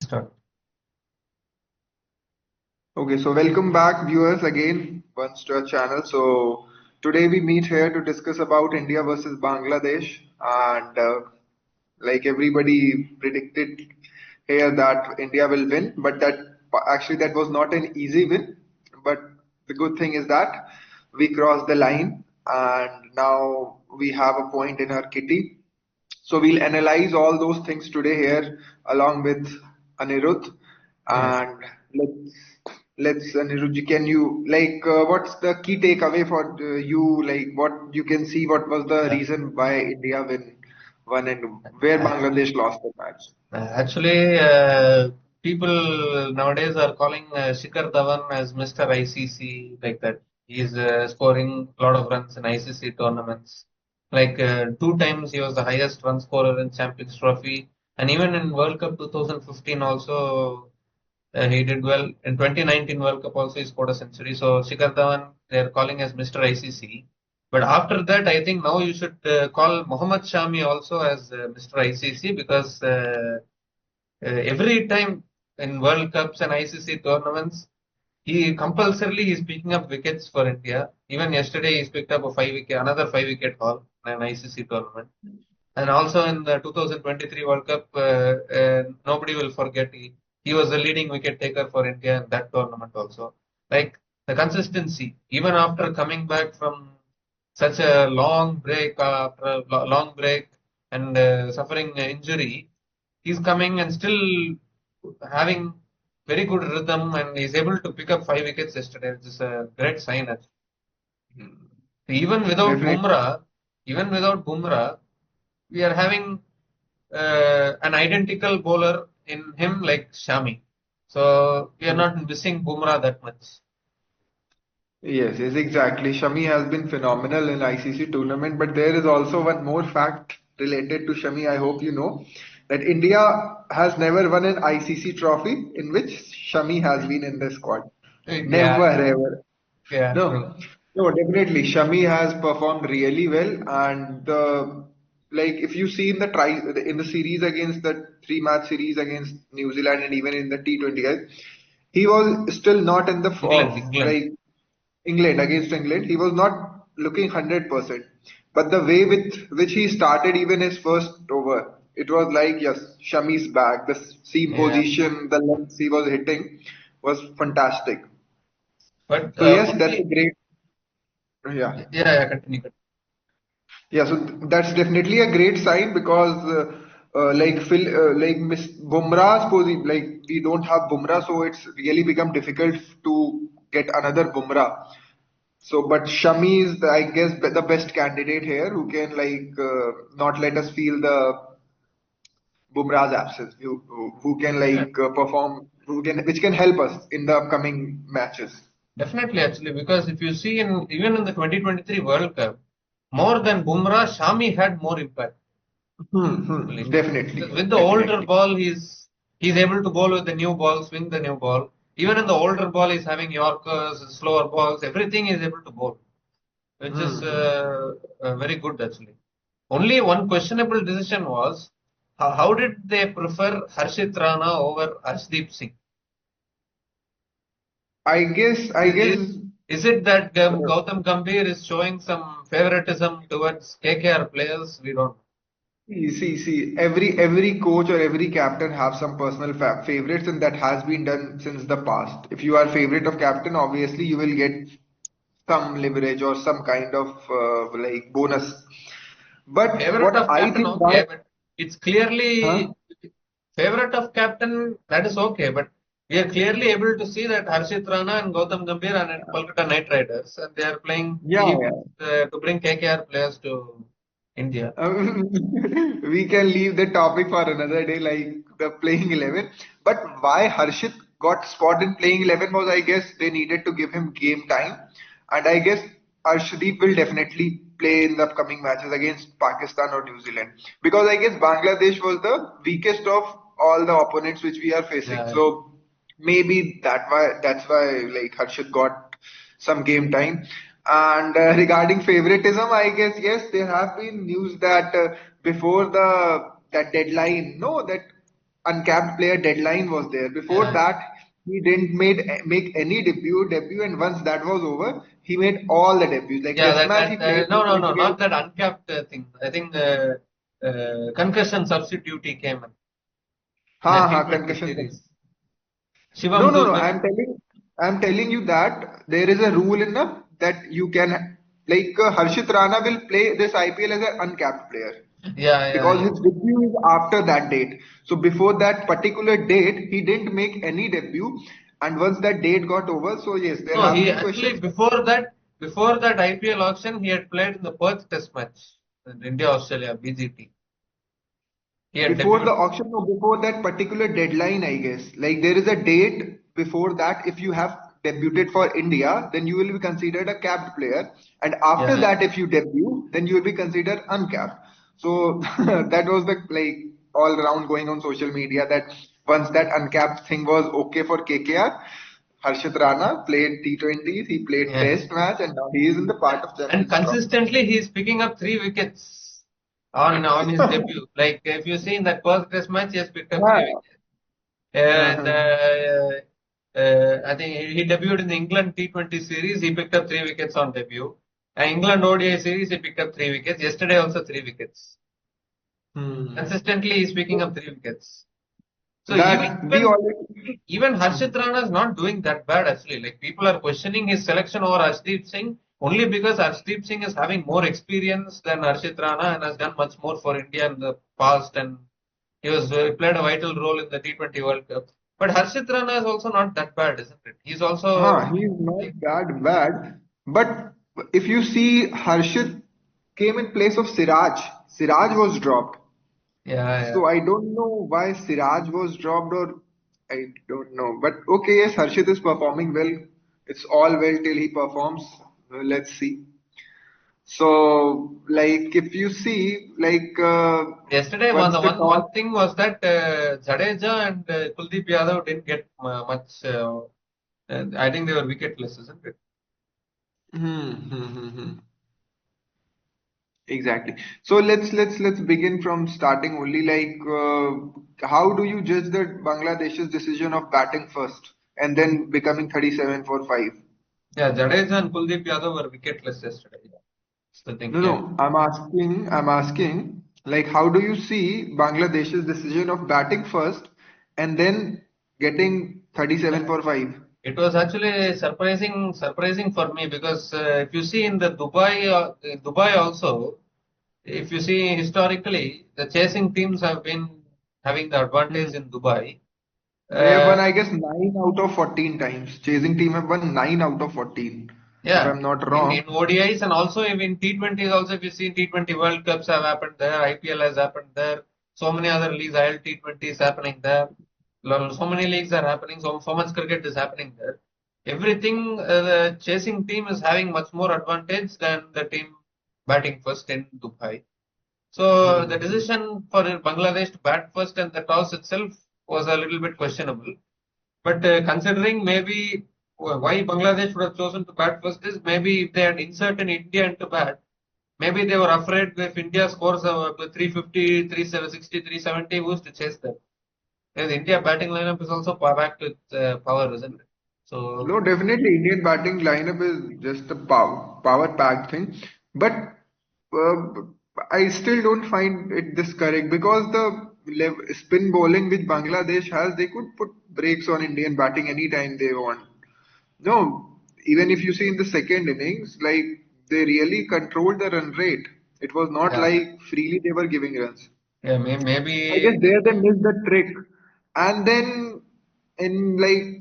Start. Okay, so welcome back, viewers, again once to our channel. So today we meet here to discuss about India versus Bangladesh, and like everybody predicted here that India will win, but that was not an easy win. But the good thing is that we crossed the line, and now we have a point in our kitty. So we'll analyze all those things today here along with Anirudh. Yes. And let's Anirudh, can you what's the key takeaway for you? Like what you can see, what was the Uh, reason why India won and where Bangladesh lost the match? Actually, people nowadays are calling Shikhar Dhawan as Mr. ICC, like that. He's scoring a lot of runs in ICC tournaments. Like two times he was the highest run scorer in Champions Trophy, and even in World Cup 2015 also he did well. In 2019 World Cup also he scored a century. So Shikhar Dhawan they are calling as Mr. ICC. But after that, I think now you should call Mohammad Shami also as Mr. ICC because every time in World Cups and ICC tournaments, he compulsorily is picking up wickets for India. Even yesterday, he's picked up another 5 wicket haul in an ICC tournament. And also in the 2023 World Cup, nobody will forget he was the leading wicket taker for India in that tournament also. Like the consistency, even after coming back from such a long break and suffering injury, he's coming and still having very good rhythm and he's able to pick up 5 wickets yesterday, which is a great sign. Actually. Even without Definitely. Bumrah, even without Bumrah, we are having an identical bowler in him like Shami. So we are not missing Bumrah that much. Yes, exactly. Shami has been phenomenal in ICC tournament, but there is also one more fact related to Shami. I hope you know that India has never won an ICC trophy in which Shami has been in the squad. Yeah, Never ever. yeah, true. No, no, definitely. Shami has performed really well, and if you see in the series against the three-match series against New Zealand and even in the T20, guys, he was still not in the England, form. England. Like England against England, he was not looking 100%. But the way with which he started even his first over, it was like, yes, Shami's back. The seam Yeah, position, the lengths he was hitting was fantastic. but So yes, that's a only great, yeah. yeah, continue. Yeah, so that's definitely a great sign because Miss Bumrah's position, like we don't have Bumrah, so it's really become difficult to get another Bumrah. So, but Shami is, I guess, the best candidate here who can not let us feel the Bumrah's absence, who can Yeah, perform, who can which can help us in the upcoming matches. definitely actually because if you see in even in the 2023 World Cup, more than Bumrah, Shami had more impact. Definitely, With the older definitely. ball, he's able to bowl with the new ball, swing the new ball. Even in the older ball, he's having Yorkers, slower balls, everything he's able to bowl, which is very good actually. Only one questionable decision was how did they prefer Harshit Rana over Arshdeep Singh? I guess. Is, is it that Uh, Gautam Gambhir is showing some favoritism towards KKR players? We don't know. Every coach or every captain have some personal favorites, and that has been done since the past. If you are favorite of captain, obviously you will get some leverage or some kind of bonus. But Favorite what of I captain, think why, okay, but it's clearly huh? favorite of captain, that is okay, but we are clearly able to see that Harshit Rana and Gautam Gambhir are in Kolkata Knight Riders and they are playing. Yeah, He yeah. wants to bring KKR players to India. We can leave the topic for another day, like the playing 11. But why Harshit got spot in playing 11 was, I guess, they needed to give him game time. And I guess Arshdeep will definitely play in the upcoming matches against Pakistan or New Zealand. Because I guess Bangladesh was the weakest of all the opponents which we are facing. Yeah, So maybe that's why like Harshit got some game time. And regarding favoritism, I guess yes, there have been news that before the that deadline, no, that uncapped player deadline was there. Before Yeah, that, he didn't make any debut, and once that was over, he made all the debuts. Like yeah. test match, he played No, no, no, Portugal. not that uncapped thing. I think concussion substitute he came in the T20 Concussion. series. No, Shivam no, no. Dube. I'm telling you that there is a rule in the that you can like Harshit Rana will play this IPL as an uncapped player Yeah, yeah, because yeah. his debut is after that date. So before that particular date, he didn't make any debut, and once that date got over, so yes, there No, have he been actually questions. before that IPL auction, he had played in the Perth Test match, in India Australia BGT. He had Before the debuted. auction, no, before that particular deadline, I guess. Like there is a date before that. If you have debuted for India, then you will be considered a capped player. And after Yeah, that, if you debut, then you will be considered uncapped. So that was the like all around going on social media that once that uncapped thing was okay for KKR, Harshit Rana played T20s, he played yeah. Test match, and now he is in the part of And Champions Trophy. consistently, he's picking up 3 wickets on his debut. Like if you see in that first Test match, he has picked up 3 wickets. And Uh-huh. I think he debuted in the England T20 series. He picked up 3 wickets on debut. And England ODI series, he picked up 3 wickets. Yesterday also 3 wickets. Hmm. Consistently, he's picking up 3 wickets. So That we already. even Hmm. Harshit Rana is not doing that bad actually. Like people are questioning his selection over Arshdeep Singh only because Arshdeep Singh is having more experience than Harshit Rana and has done much more for India in the past, and he played a vital role in the T20 World Cup. But Harshit Rana is also not that bad, isn't it? He's also He's not like, that bad. But if you see, Harshit came in place of Siraj. Siraj was dropped. yeah, yeah. So I don't know why Siraj was dropped, or I don't know. But okay, yes, Harshit is performing well. It's all well till he performs. Let's see. So, like, if you see, like, Yesterday, once the toss. one thing was that Jadeja and Kuldeep Yadav didn't get much. I think they were wicketless, isn't it? Hmm. Exactly. So let's begin from starting only. Like, how do you judge the Bangladesh's decision of batting first and then becoming 37 for 5? Yeah, Jadeja and Kuldeep Yadav were wicketless yesterday. That's the thing. No, Yeah. no. I'm asking, like, how do you see Bangladesh's decision of batting first and then getting 37 for 5? It was actually surprising for me because if you see in Dubai also, if you see historically, the chasing teams have been having the Hmm. advantage in Dubai. They have Uh, won, I guess, 9 out of 14 times. Chasing team have won 9 out of 14, if yeah, I'm not in wrong. ODIs and also in T20s also, if you see T20 World Cups have happened there, IPL has happened there, so many other leagues, IL T20 is happening there. So many leagues are happening, so much cricket is happening there. Everything, the chasing team is having much more advantage than the team batting first in Dubai. So the Hmm. decision for Bangladesh to bat first and the toss itself was a little bit questionable. But considering maybe why Bangladesh would have chosen to bat first is maybe if they had inserted India into bat, maybe they were afraid if India scores 350, 360, 370, who's to chase them? Because India batting lineup is also back to its power, isn't it? So No, definitely Indian batting lineup is just a power packed thing. But uh, I still don't find it this correct because the spin bowling which Bangladesh has, they could put brakes on Indian batting anytime they want. No, even if you see in the second innings, like they really controlled the run rate. It was not yeah, like freely they were giving runs. yeah, I guess maybe there they missed the trick. And then in like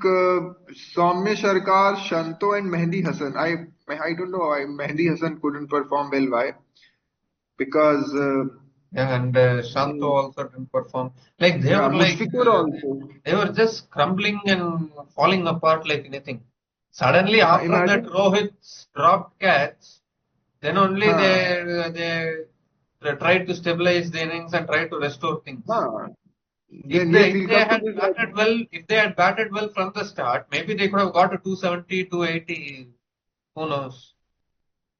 Soumya Sarkar, Shanto and Mehdi Hassan, I don't know why Mehdi Hassan couldn't perform well. Why? Because yeah, and Shanto they, also didn't perform. Like they yeah, were Mushfiqur also. they were just crumbling and falling apart like anything. Suddenly, after that Imagine, Rohit's dropped catch, then only huh, they tried to stabilize the innings and try to restore things. huh. Then yes, If we'll they come to had this. batted well, if they had batted well from the start, maybe they could have got a 270, 280. Who knows?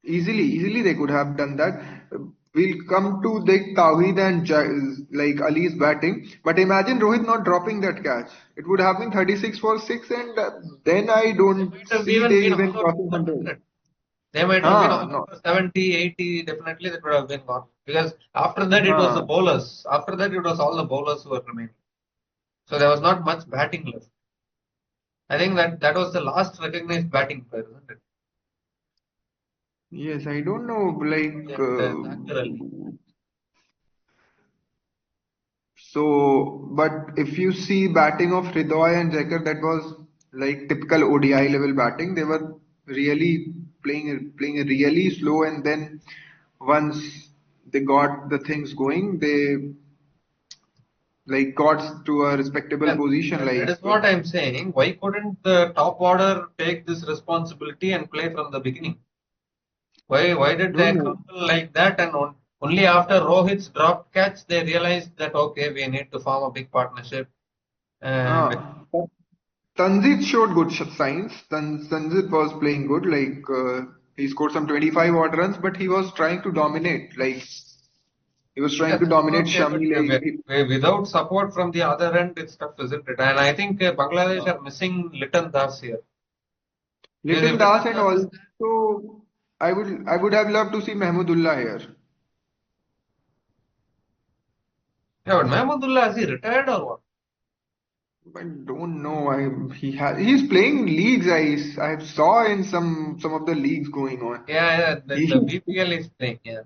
Easily they could have done that. we'll come to the Tawhid and like Ali's batting. But imagine Rohit not dropping that catch. It would have been 36 for 6, and then I They don't might have see even they been even all out crossing for 100. 100. They might have been Huh, all no. over 70, 80. Definitely, that would have been gone. Because after that, it was the Huh. bowlers. After that, it was all the bowlers who were remaining. So there was not much batting left. I think that was the last recognized batting player, isn't it? Yes, I don't know. Like, And Zakir Ali. so, but if you see batting of Hridoy and Jacker, that was like typical ODI level batting. They were really playing really slow, and then once they got the things going, they like got to a respectable Yeah, position. that Like, is what I'm saying. Why couldn't the top order take this responsibility and play from the beginning? Why did don't they know. crumble like that? And only after Rohit's dropped catch, they realized that okay, we need to form a big partnership. And But Tanzit showed good signs. Tanzit was playing good. Like, he scored some 25 odd runs, but he was trying to dominate. Like, he was yeah, trying to that is dominate okay, but Shami. Like, without support from the other end, it's tough, isn't it? And I think Bangladesh are missing Liton Das here. Because Litton if Das, Liton and Das is there, also I would have loved to see Mahmudullah here. yeah, but Mahmudullah, is he retired or what? I don't know. He's playing leagues. I saw in some of the leagues going on. Yeah, yeah, the He BPL is playing, yeah.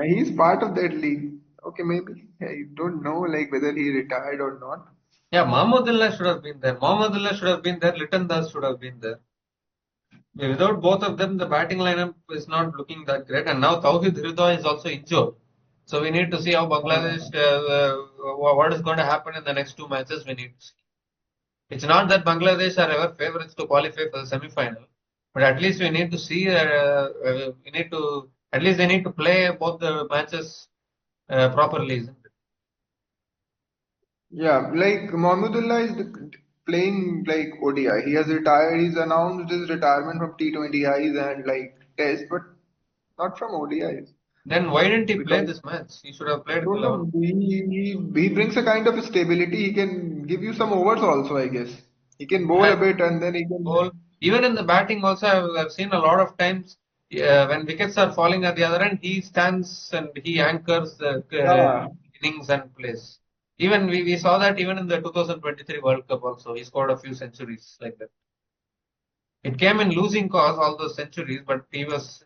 he's part of that league. Okay, maybe I don't know like whether he retired or not. Yeah, Mahmudullah should have been there. Mahmudullah should have been there. Liton Das should have been there. Without both of them, the batting lineup is not looking that great. And now Tawhid Hridoy is also injured. So we need to see how Bangladesh, what is going to happen in the next two matches. We need to see. It's not that Bangladesh are ever favorites to qualify for the semi-final, but at least we need to see. We need to at least they need to play both the matches properly, isn't it? Yeah, like Mahmudullah is playing like ODI. He has retired. He's announced his retirement from T20Is and like Test, but not from ODIs. Then why didn't he play Because this match? He should have I played in the don't 11th. know, he brings a kind of stability. He can give you some overs also, I guess. He can bowl a And bit and then he can. goal. Even in the batting, also, I've seen a lot of times when wickets are falling at the other end, he stands and he anchors the Yeah. innings and plays. Even we saw that even in the 2023 World Cup also, he scored a few centuries like that. It came in losing cause, all those centuries, but he was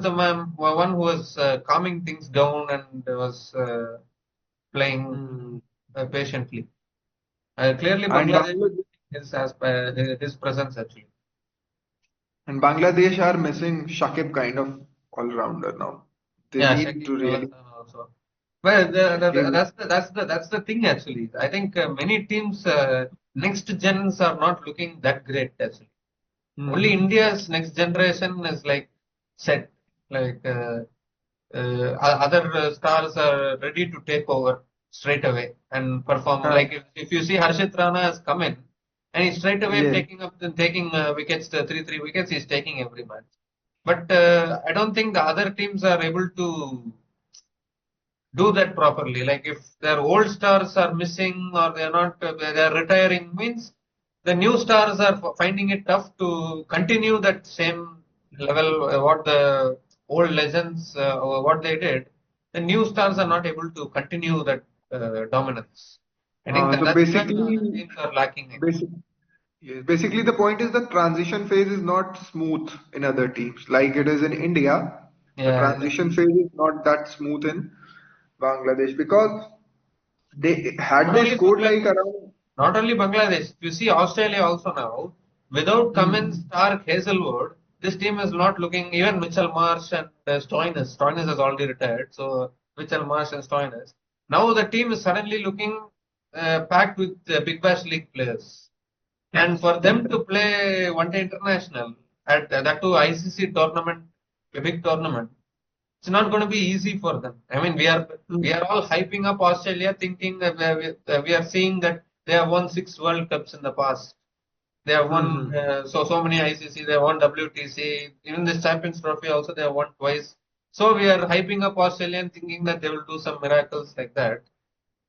the one who was calming things down and was playing Hmm. patiently. Clearly, And Bangladesh his presence actually. Bangladesh are missing Shakib kind of all-rounder now. They Yeah, need Shakib to Al really Hasan also. Well, give. that's the thing actually. I think many teams next gens are not looking that great actually. Only Hmm. India's next generation is like set. Like other stars are ready to take over straight away and perform. Huh. Like if you see Harshit Rana has come in and he's straight away Yes. taking wickets, three wickets. He's taking every match. But I don't think the other teams are able to do that properly. Like if their old stars are missing or they're not, they're retiring, means the new stars are finding it tough to continue that same level. What the old legends, what they did, the new stars are not able to continue that dominance. I think So that's where the other basically, teams are lacking. basic, yes, basically the point is the transition phase is not smooth in other teams like it is in India. The Yeah, yeah. transition phase is not that smooth in Bangladesh because they had Not they only scored like Bangladesh, around. not only Bangladesh. You see Australia also now, without Cummins, Hmm. Stark, Hazelwood, this team is not looking. Even Mitchell Marsh and Stoinis. Stoinis has already retired, so Mitchell Marsh and Stoinis. Now the team is suddenly looking packed with Big Bash League players, and for them to play one-day international at that too ICC tournament, a big tournament, it's not going to be easy for them. I mean, we are all hyping up Australia, thinking that we are seeing that they have won 6 World Cups in the past. They have won Hmm. so many ICC. They have won WTC. Even this Champions Trophy also they have won twice. So we are hyping up Australia and thinking that they will do some miracles like that.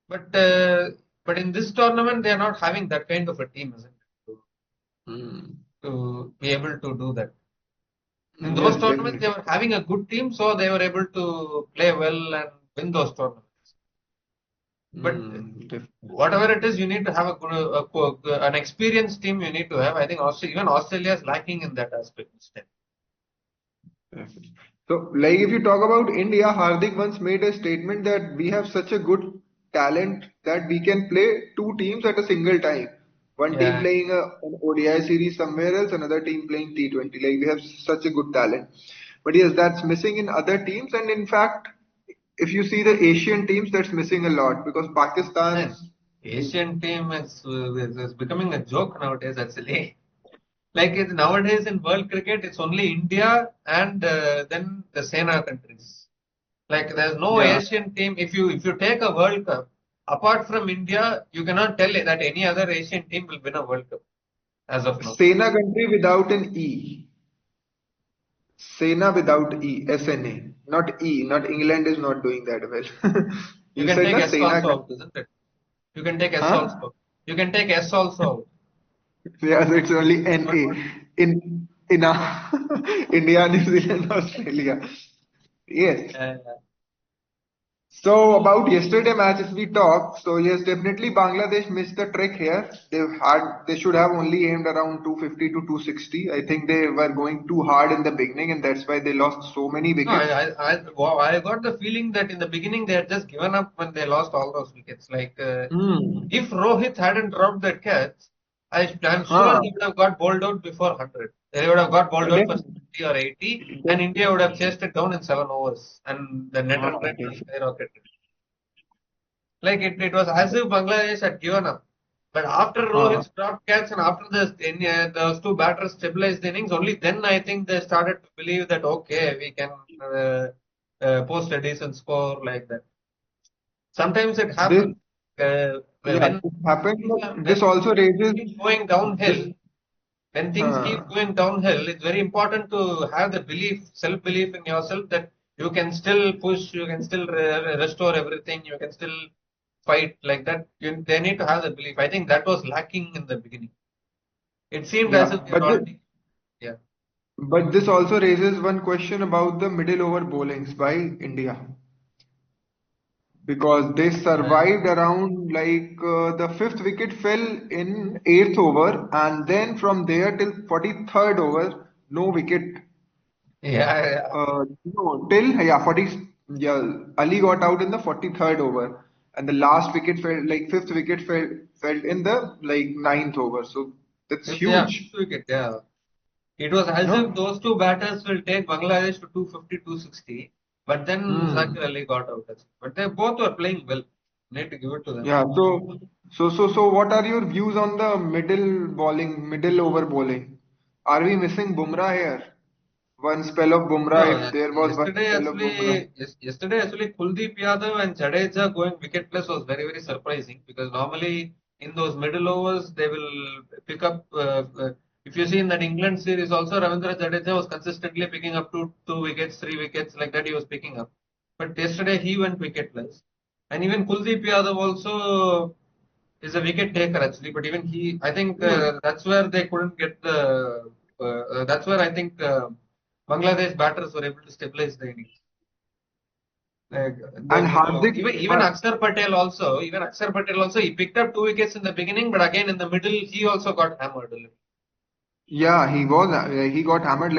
But in this tournament, they are not having that kind of a team, isn't it? Hmm. To be able to do that. In those Yes, tournaments, they definitely. were having a good team, so they were able to play well and win those tournaments. But Definitely. whatever it is, you need to have an experienced team. You need to have. I think even Australia is lacking in that aspect this time. Definitely. So, like if you talk about India, Hardik once made a statement that we have such a good talent that we can play two teams at a single time. One team Yeah, playing an ODI series somewhere else, another team playing T20. Like we have such a good talent. But yes, that's missing in other teams. And in fact, if you see the Asian teams, that's missing a lot because and Pakistan's Asian team is becoming a joke nowadays. Actually, like nowadays in world cricket, it's only India and then the Sena countries. Like there's no yeah, Asian team. If you take a World Cup, apart from India, you cannot tell that any other Asian team will win a World Cup as of now. Sena country without an E. Sena without E, SNA, not E, not England is not doing that well. You You can said take na S Sena also country. out, isn't it? You can take S Huh? also. You can take S also out. Yeah, so it's only Not NA only. in India, New Zealand, Australia. Yes. Uh, So about yesterday match, if we talk, so yes, definitely Bangladesh missed the trick here. They should have only aimed around 250 to 260. I think they were going too hard in the beginning, and that's why they lost so many no, wickets. wow, I got the feeling that in the beginning they had just given up when they lost all those wickets. Like Hmm. if Rohit hadn't dropped that catch, I'm sure Huh. he would have got bowled out before 100. They would have got bowled out for Definitely. 70 or 80, and India would have chased it down in 7 overs, and the net Huh, run rate would have definitely. skyrocketed. Like it was as if Bangladesh had given up. But after Huh. Rohit's drop catch and after those two batters stabilized the innings, only then I think they started to believe that okay, we can post a decent score like that. Sometimes it This, happens yeah, when this happened, things but when this also things raises keep going this. downhill. When things keep Huh. going downhill, it's very important to have the self-belief in yourself that you can still push, you can still restore everything, you can still fight like that. They need to have the belief. I think that was lacking in the beginning. It seemed as if Yeah, they were already, yeah. but this also raises one question about the middle over bowlings by India because they Uh, survived around the fifth wicket fell in eighth over, and then from there till 43rd over, no wicket. yeah, yeah. No, till yeah 40. Yeah, Ali got out in the 43rd over, and the last wicket fell fifth wicket fell in the ninth over. So that's Fifth huge. wicket, yeah. It was as if No? those two batters will take Bangladesh to 250, 260, but then Hmm. Zakir Ali got out. But they both were playing well. Need to give it to them. Yeah. So, what are your views on the middle over bowling? Are we missing Bumrah here? One spell of No, Bumrah, if there was one spell of Bumrah. yesterday actually Kuldeep Yadav and Jadeja going wicketless was very very surprising because normally in those middle overs they will pick up. If you see in that England series also Ravindra Jadeja was consistently picking up two wickets, 3 wickets like that he was picking up. But yesterday he went wicketless, and even Kuldeep Yadav also is a wicket taker actually. But even I think Hmm. that's where they couldn't get the. That's where I think. Bangladesh batters were able to stabilize the innings. Like the And middle over. Hardik, Even Akshar Patel also, he picked up 2 wickets in the beginning, but again in the middle he also got hammered a little. yeah, he got hammered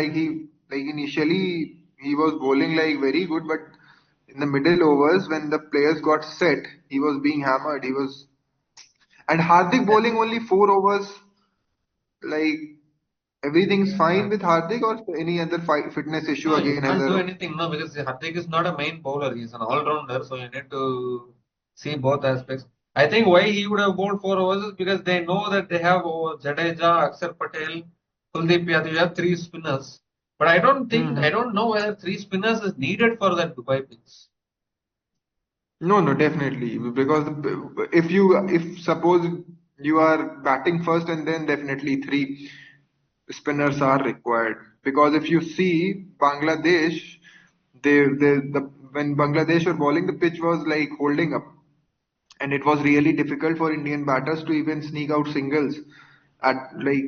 initially he was bowling like very good, but in the middle overs when the players got set, he was being hammered. He was and Hardik Yeah, bowling only 4 overs. Like everything's fine yeah. with Hardik or any other fitness issue No, you again has can't do a anything no because Hardik is not a main bowler. He's an all-rounder, so you need to see both aspects. I think why he would have bowled 4 overs is because they know that they have Jadeja, Akshar Patel, Kuldeep Yadav. You have three spinners, but I hmm. don't know whether three spinners is needed for that Dubai pitch. No, definitely. Because if suppose you are batting first and then definitely three spinners are required. Because if you see Bangladesh, when Bangladesh were bowling, the pitch was like holding up, and it was really difficult for Indian batters to even sneak out singles at like.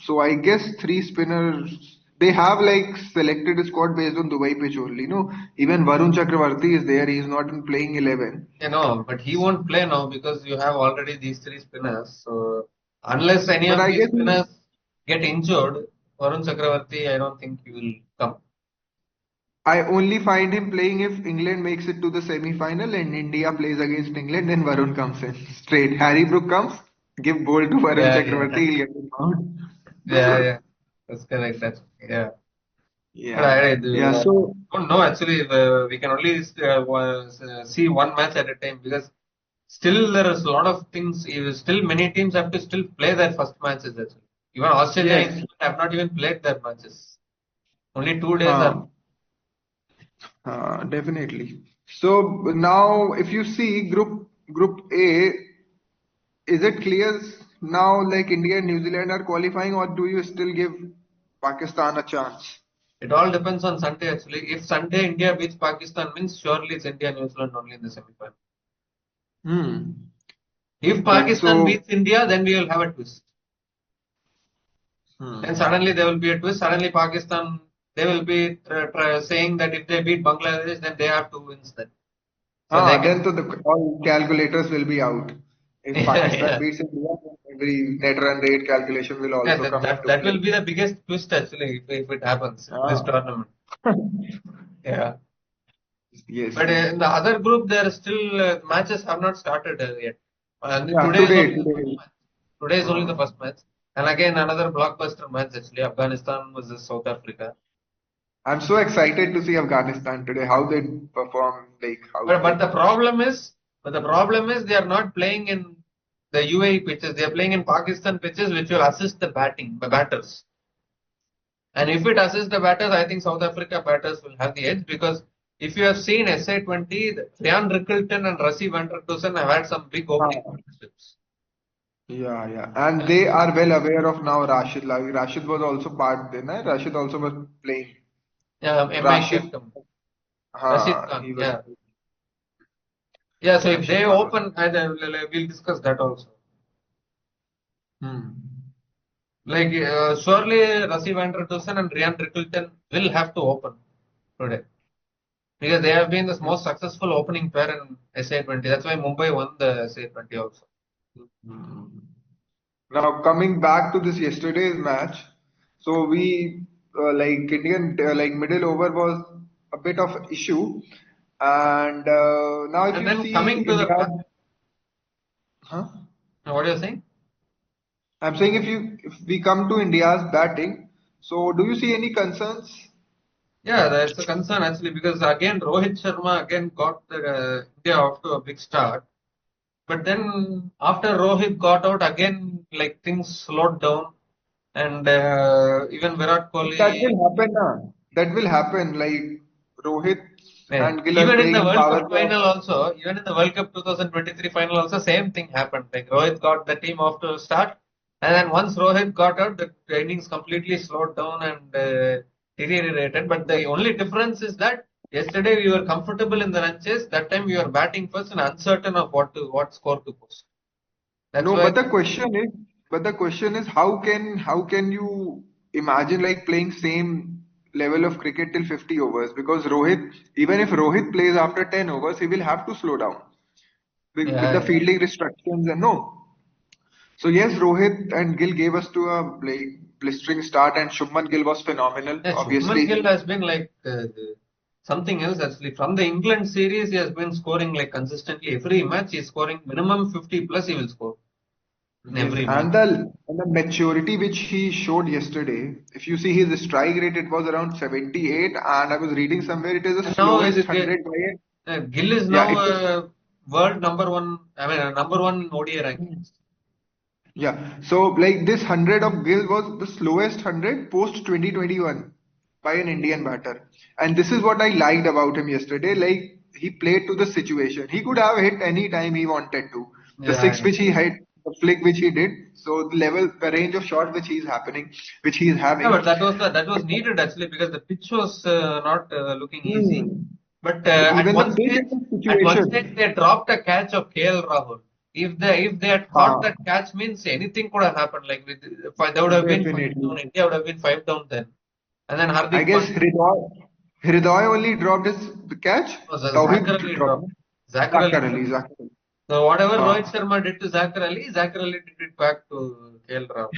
So I guess three spinners. They have like selected a squad based on Dubai pitch only. No, even Varun Chakravarti is there. He is not in playing 11. But he won't play now because you have already these three spinners. So unless any But of I these guess spinners get injured, Varun Chakravarti, I don't think he will come. I only find him playing if England makes it to the semi-final and India plays against England. Then Varun comes in straight. Harry Brook comes, give ball to Varun Yeah, Chakravarti. He'll get it. yeah. That's correct. Yeah. But Yeah, I yeah. So don't know actually. We can only see one match at a time because still there is a lot of things. Still, many teams have to still play their first matches. Actually, even Australia and yes, England have not even played their matches. Only 2 days are. huh, definitely. So now, if you see Group A, is it clear now? Like India and New Zealand are qualifying, or do you still give Pakistan a chance? It all depends on Sunday actually. If Sunday India beats Pakistan means surely it's India New Zealand only in the semi-final. Hmm. If But Pakistan so, beats India, then we will have a twist. Then hmm. suddenly there will be a twist. Suddenly Pakistan, they will be saying that if they beat Bangladesh, then they have to win then. So they can. Then all calculators will be out. If Pakistan Yeah, beats India, every net run rate calculation will yeah. also That, come that into that play. will be the biggest twist actually if it happens in this Ah. tournament. Yeah. Yes, But yes. in the other group, there are still matches have not started yet. Yeah, Today is only the first today. match. Today is only the Uh, first match. And again, another blockbuster match actually. Afghanistan versus South Africa. I'm so excited to see Afghanistan today, how they perform, But but the problem is, they are not playing in the UAE pitches. They are playing in Pakistan pitches, which will assist the batters. And if it assists the batters, I think South Africa batters will have the edge because if you have seen SA20, Rian Rickelton and Rassie van der Dussen have had some big opening uh, partnerships. yeah, yeah. And they are well aware of now Rashid Lavi. Rashid was also part there, na? Rashid also was playing. Yeah, MI Rashid, captain Rashid Khan. he was Yeah, yeah. So if Rashid they Khan. open, we'll discuss that also. Hmm. Like surely Rassie van der Dussen and Rian Rickelton will have to open today. Because they have been the most successful opening pair in SA20. That's why Mumbai won the SA20 also. Hmm. Now coming back to this yesterday's match, so we like Indian like middle over was a bit of issue, and now if And you then see coming to India, the, huh? what are you saying? I'm saying if we come to India's batting, so do you see any concerns? Yeah, that's a concern actually because again Rohit Sharma again got the, India off to a big start. But then after Rohit got out again, like things slowed down and even Virat That Kohli. will happen, na. That will happen. Like Rohit and Gill are Even in playing the in World power Cup play. final also, even in the World Cup 2023 final also, same thing happened. Like Rohit got the team off to a start, and then once Rohit got out, the innings completely slowed down and deteriorated. But the only difference is that yesterday we were comfortable in the run chase. That time we were batting first and uncertain of what score to post. That's No, why. but the question is how can you imagine like playing same level of cricket till 50 overs? Because even if Rohit plays after 10 overs, he will have to slow down with the Yeah, fielding restrictions and no. So yes, Rohit and Gill gave us to a like blistering start, and Shubman Gill was phenomenal. yeah. Shubman Gill Obviously, has been like something else actually. From the England series, he has been scoring like consistently every match. He's scoring minimum 50 plus. He will score in yes, every and match. the maturity which he showed yesterday, if you see his strike rate, it was around 78, and I was reading somewhere it is the And now slowest 100 by a, Gill is yeah, now it's a, world number one. I mean, number one in ODI rankings. yeah. So like this 100 of Gill was the slowest 100 post 2021 by an Indian batter, and this is what I liked about him yesterday. Like he played to the situation. He could have hit any time he wanted to. The Yeah, six yeah. which he hit the flick which he did. So the level, the range of shots which he is Yeah, having. but that was needed actually because the pitch was not looking easy. Hmm. But Even the pitch is a at one stage situation. they dropped a catch of KL Rahul. If they had caught Ha, that catch, means anything could have happened. Like they would have been five definitely. down. India would have been five down then. And then I Hardik guess Pandya Hridoy only dropped his catch. was Zachar Tawhid Ali dropped. dropped. Zachar Ali Zakar Ali, dropped. Zakar Ali. So whatever Rohit Ha. Sharma did to Zachar Ali did it back to KL Rahul.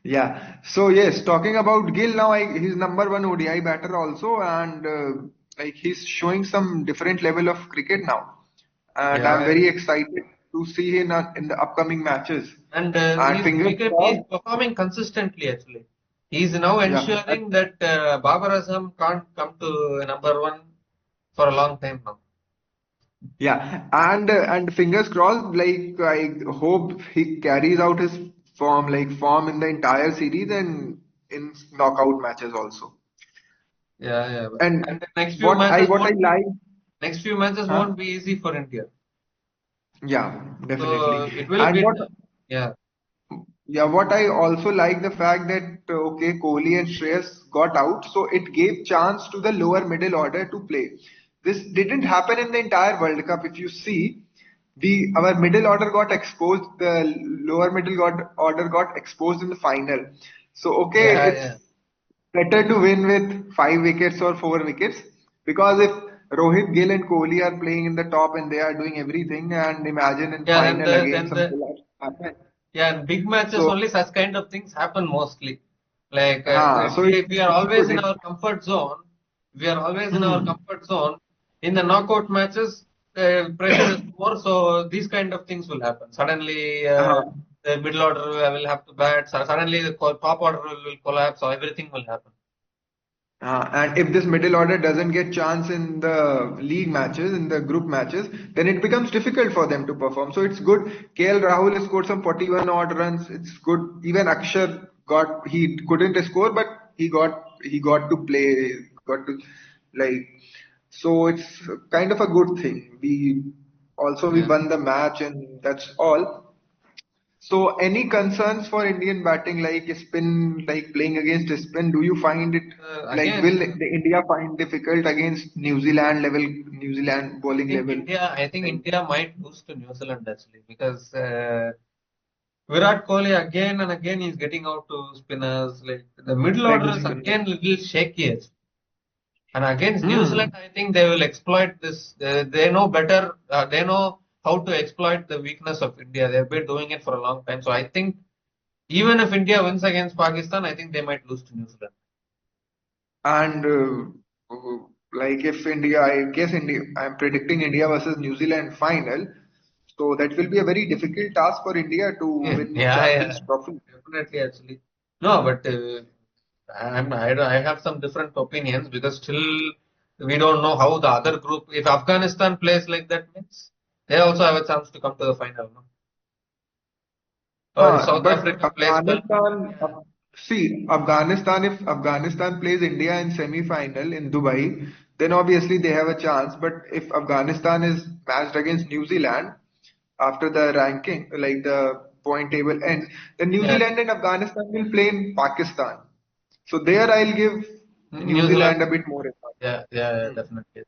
Yeah. So yes, talking about Gill now, he's number one ODI batter also, and like he's showing some different level of cricket now, and I'm Yeah, very excited to see him in the upcoming matches. and And fingers he's crossed. performing consistently actually. He's now Yeah. ensuring that Babar Azam can't come to number one for a long time now. Yeah, and fingers crossed. Like I hope he carries out his form in the entire series and in knockout matches also. Yeah, yeah. And And the next few what I matches what I like, won't huh? be easy for India. Yeah, definitely. So it will And be, what yeah, Yeah, what I also like the fact that okay, Kohli and Shreyas got out, so it gave chance to the lower middle order to play. This didn't happen in the entire World Cup. If you see, the our middle order got exposed, the order got exposed in the final. So okay, yeah, it's yeah. better to win with 5 wickets or 4 wickets because if Rohit, Gill and Kohli are playing in the top and they are doing everything, and imagine in Yeah, then final again then some collapse happen. yeah, in big matches So only such kind of things happen mostly. Like so if we are it's always good. in our comfort zone, we are always in our Hmm. comfort zone. In the knockout matches, pressure is more, so these kind of things will happen. Suddenly, Uh, the middle order will have to bat. Suddenly, the top order will collapse. So everything will happen. and if this middle order doesn't get chance in the league matches, in the group matches, then it becomes difficult for them to perform. So it's good. KL Rahul has scored some 41 odd runs. It's good. Even Akshar he couldn't score, but he got to play, got to like. So it's kind of a good thing. We Yeah. won the match, and that's all. So, any concerns for Indian batting, like spin, like playing against spin? Do you find it like will Again, the India find difficult against New Zealand bowling level? I think Like, India might lose to New Zealand actually because Virat Kohli again and again is getting out to spinners. Like the middle leg order is spin. again little shaky. And against New Hmm. Zealand, I think they will exploit this. They know better. They know how to exploit the weakness of India. They've been doing it for a long time. So I think even if India wins against Pakistan, I think they might lose to New Zealand. And like if India, I guess India, I'm predicting India versus New Zealand final. So that will be a very difficult task for India to win Yeah, Champions yeah, Trophy. definitely actually. No, but I have some different opinions because still we don't know how the other group. If Afghanistan plays like that, means they also have a chance to come to the final. No? Or if South But Africa plays well, If Afghanistan plays India in semi-final in Dubai, then obviously they have a chance. But if Afghanistan is matched against New Zealand after the ranking, like the point table ends, then New yeah, Zealand and Afghanistan will play in Pakistan. So there I'll give New New Zealand. Zealand a bit more impact. Yeah, definitely.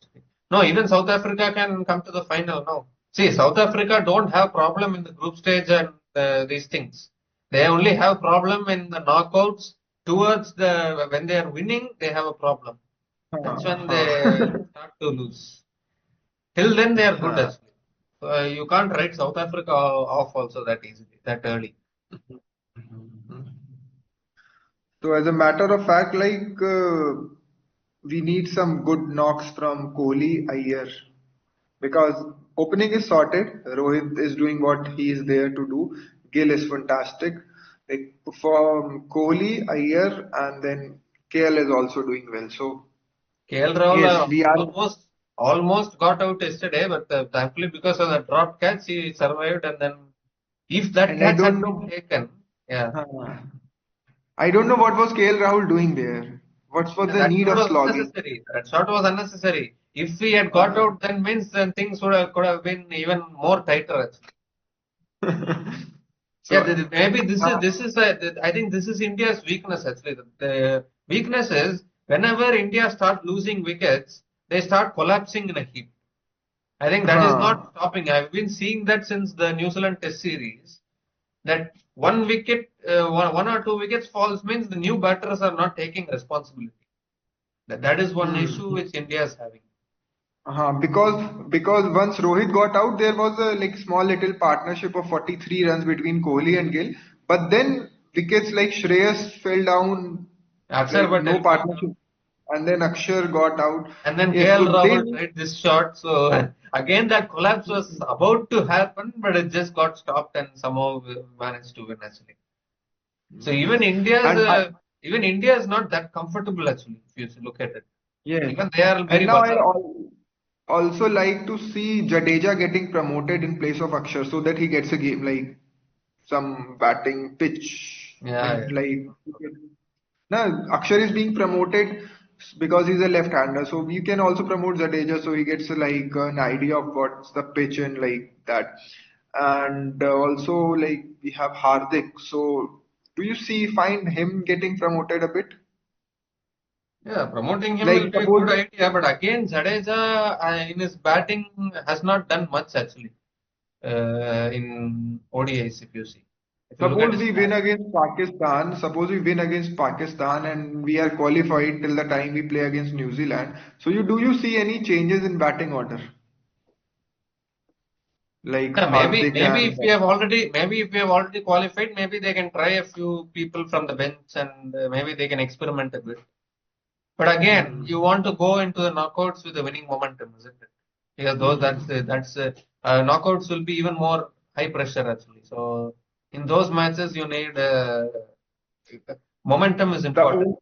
No, even South Africa can come to the final now. See, South Africa don't have problem in the group stage and these things. They only have problem in the knockouts. Towards the when they are winning, they have a problem. That's when they Huh. start to lose. Till then, they are good Huh. actually. You can't write South Africa off also that easily, that early. So as a matter of fact, like we need some good knocks from Kohli, Iyer, because opening is sorted. Rohit is doing what he is there to do. Gill is fantastic. Like from Kohli, Iyer, and then KL is also doing well. So KL Rahul yes, we are, almost got out yesterday, but thankfully because of the drop catch, he survived. And then if that and I catch don't had been know. taken, yeah, uh, I don't know what was KL Rahul doing there. What was yeah, the that need shot of was slogging? unnecessary. That shot was unnecessary. If he had got Uh, out, then means then things would have could have been even more tighter. Actually. So, Yeah, maybe uh, I think this is India's weakness actually. The weakness is whenever India start losing wickets, they start collapsing in a heap. I think that is not huh. stopping. I've been seeing that since the New Zealand Test series. That one wicket, one or two wickets falls means the new batters are not taking responsibility. That is one issue Hmm. which India is having. Because once Rohit got out, there was a like small little partnership of 43 runs between Kohli and Gill. But then wickets like Shreyas fell down, Akshar like no Patel came down. partnership, and then Akshar got out. And then Yes, KL so they Rahul tried this shot. So again, that collapse was about to happen, but it just got stopped and somehow we managed to win actually. So yes, and Even India is not that comfortable actually. If you look at it, yes, even they are and very now I vulnerable. also like to see Jadeja getting promoted in place of Akshar so that he gets a game like some batting pitch Yeah, in yeah. like. No, Akshar is being promoted because he's a left-hander, so you can also promote Jadeja so he gets like an idea of what's the pitch and like that. And also like we have Hardik. So do you find him getting promoted a bit? Yeah, promoting him will Like be a good suppose idea, but again, Jadeja in his batting has not done much actually in ODIs. If you see, if you look at suppose his we win stats. against Pakistan, suppose we win against Pakistan and we are qualified till the time we play against New Zealand. So you see any changes in batting order like Yeah, Hardik and maybe if we have already qualified, maybe they can try a few people from the bench and maybe they can experiment a bit. But again, hmm. you want to go into the knockouts with the winning momentum, isn't it? Because those Hmm. knockouts will be even more high pressure actually. So in those matches, you need momentum is The, important. on-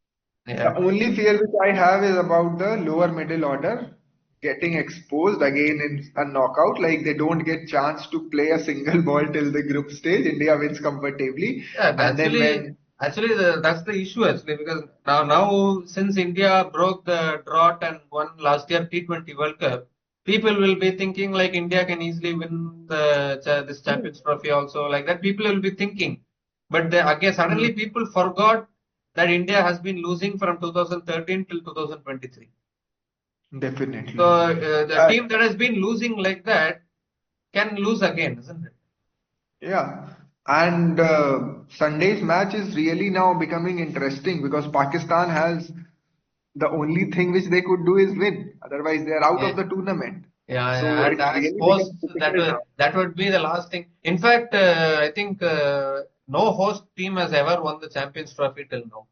the Yeah, only fear which I have is about the lower middle order getting exposed again in a knockout. Like they don't get chance to play a single ball till the group stage. India wins comfortably, yeah. and then when Actually, that's the issue actually because now since India broke the drought and won last year T20 World Cup, people will be thinking like India can easily win this Champions Trophy also like that. People will be thinking, but again hmm, suddenly people forgot that India has been losing from 2013 till 2023. So definitely, the team that has been losing like that can lose again, isn't it? yeah. And Sunday's match is really now becoming interesting because Pakistan has the only thing which they could do is win. Otherwise, they are out Yeah. of the tournament. Yeah, So yeah, and it I really suppose becomes difficult now. that would be the last thing. In fact, I think no host team has ever won the Champions Trophy till now,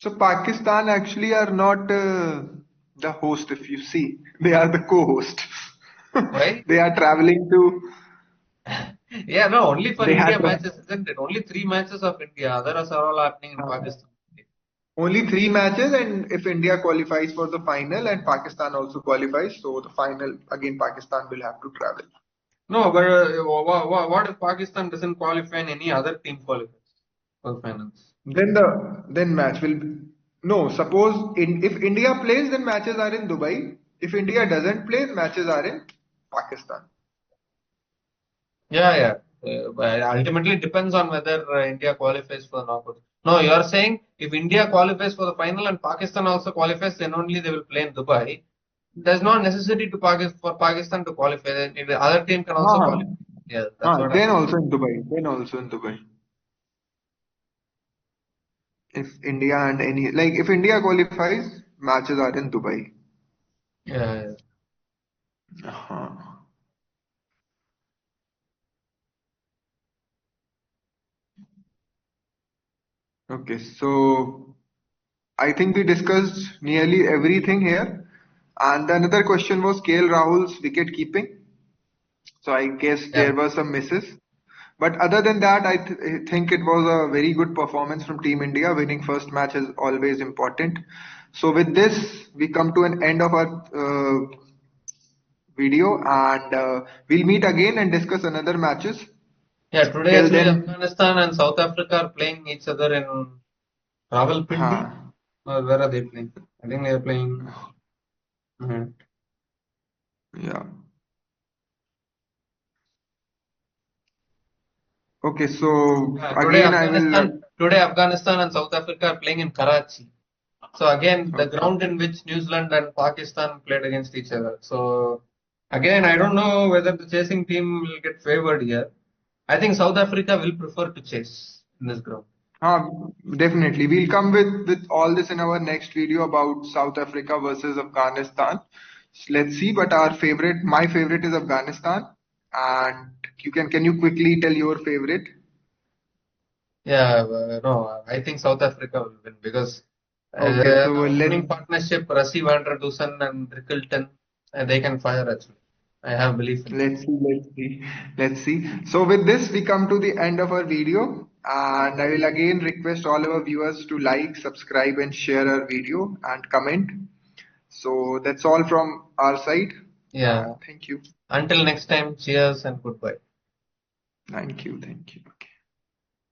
So Pakistan actually are not the host, if you see. They are the co-host. right? They are traveling to. Yeah, no, only for They had India matches, isn't it? Only three matches of India. Others are all happening in uh, Pakistan. only three matches, and if India qualifies for the final and Pakistan also qualifies, so the final again Pakistan will have to travel. No, but what if Pakistan doesn't qualify and any other team qualifies for the finals? Then match will be, no. Suppose if India plays, then matches are in Dubai. If India doesn't play, matches are in Pakistan. Yeah, yeah. But ultimately, it depends on whether India qualifies for the knockout. No, you are saying if India qualifies for the final and Pakistan also qualifies, then only they will play in Dubai. There's no necessity for Pakistan to qualify. The other team can also हाँ qualify. Yeah, that's what I'm then saying. also in Dubai. Then also in Dubai. If India and any like if India qualifies, matches are in Dubai. Yeah, yeah. Uh-huh. Okay, so I think we discussed nearly everything here. And another question was KL Rahul's wicket keeping. So I guess Yeah. there were some misses. But other than that, I think it was a very good performance from Team India. Winning first match is always important. So with this, we come to an end of our video, and we'll meet again and discuss another matches. Yeah, today Till actually then, Afghanistan and South Africa are playing each other in Rawalpindi. huh, Or where are they playing? I think they are playing. yeah. Okay, so Today again, I will. Afghanistan and South Africa are playing in Karachi. So again, the Okay. ground in which New Zealand and Pakistan played against each other. So again, I don't know whether the chasing team will get favored here. I think South Africa will prefer to chase in this ground. Uh, Definitely. We'll come with all this in our next video about South Africa versus Afghanistan. Let's see, but my favorite is Afghanistan. And can you quickly tell your favorite? Yeah, no, I think South Africa will win because Okay, so the opening partnership, Rassie van der Dusen and Rickelton, they can fire actually. I have belief in them. let's see. So with this, we come to the end of our video, and I will again request all our viewers to like, subscribe, and share our video and comment. So that's all from our side. Yeah. Thank you. Until next time, cheers and goodbye. Thank you. Thank you.